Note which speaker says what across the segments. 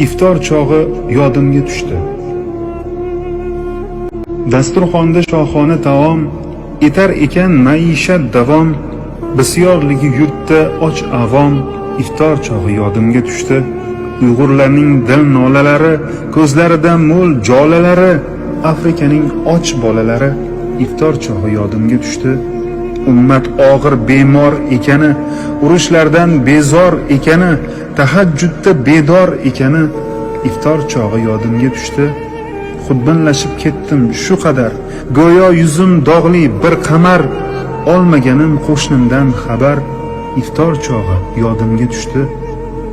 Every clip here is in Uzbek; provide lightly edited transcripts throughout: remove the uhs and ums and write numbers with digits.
Speaker 1: iftor chog'i yodimga tushdi. Dasturxonda shohona taom, etar ekan maishat davom, bisyorligi yurtda och avom, iftor chog'i yodimga tushdi. Uyg'urlarning dil nolalari, ko'zlarida mo'l jolalari, Afrikaning och bolalari, iftor chog'i yodimga tushdi. Ummat og'ir bemor ekani, urushlardan bezor ekani, tahajjudda bedor ekani, iftor chog'i yodimga tushdi. Xudbinlashib ketdim shu qadar, go'yo yuzim dog'li bir qamar, olmaganim qo'shnimdan xabar, iftor chog'i yodimga tushdi.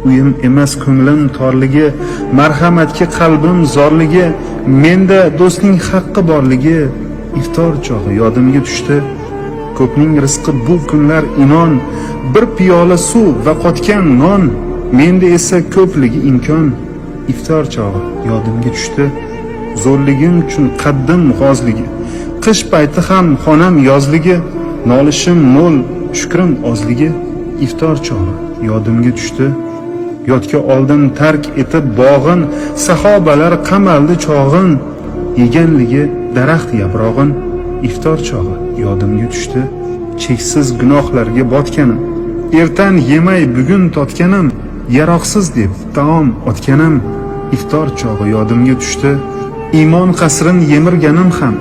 Speaker 1: Uyim emas ko'nglim torligi, marhamatga qalbim zorligi, menda do'stning haqqi borligi, iftor chog'i yodimga tushdi. Ko'pning rizqi bu kunlar inon, bir piyola suv va qotgan non, menda esa ko'pligi imkon, iftor chog'i yodimga tushdi. Zo'rligim uchun qaddim g'ozligi, qish payti ham xonam yozligi, nolishim mo'l, shukrim ozligi, iftor chog'i yodimga tushdi. Yodga oldim tark etib bog'in, sahobalar qamaldi chog'in, yeganligi daraxt yaprog'in, iftor chog'i yodimga tushdi. Cheksiz gunohlarga botganim, ertan yemay bugun totganim, yaroqsiz deb taom otganim, iftor chog'i yodimga tushdi. Iymon qasrin yemirganim ham,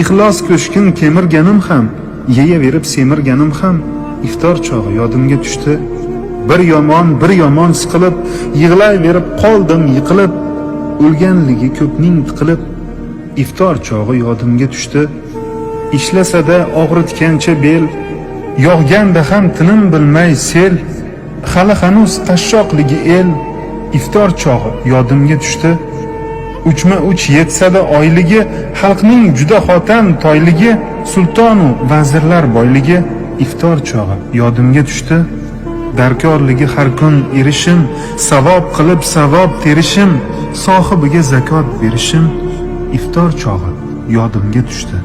Speaker 1: ixlos ko'shkin kemirganim ham, yeyaverib semirganim ham, iftor chog'i yodimga tushdi. Bir yomon siqilib, yig'layverib qoldim yiqilib, o'lganligi ko'pning tiqilib, iftor chog'i yodimga tushdi. Ishlasada og'ritgancha bel, yog'ganda ham tinim bilmay sel, hali hanuz qashshoqligi el, iftor chog'i yodimga tushdi. Uchma-uch yetsada oyligi, xalqning juda xotam toyligi, sultonu vazirlar boyligi, iftor chog'i yodimga tushdi. Darkorligi har kun erishim, savob qilib savob terishim, sohibiga zakot berishim, iftor chog'i yodimga tushdi.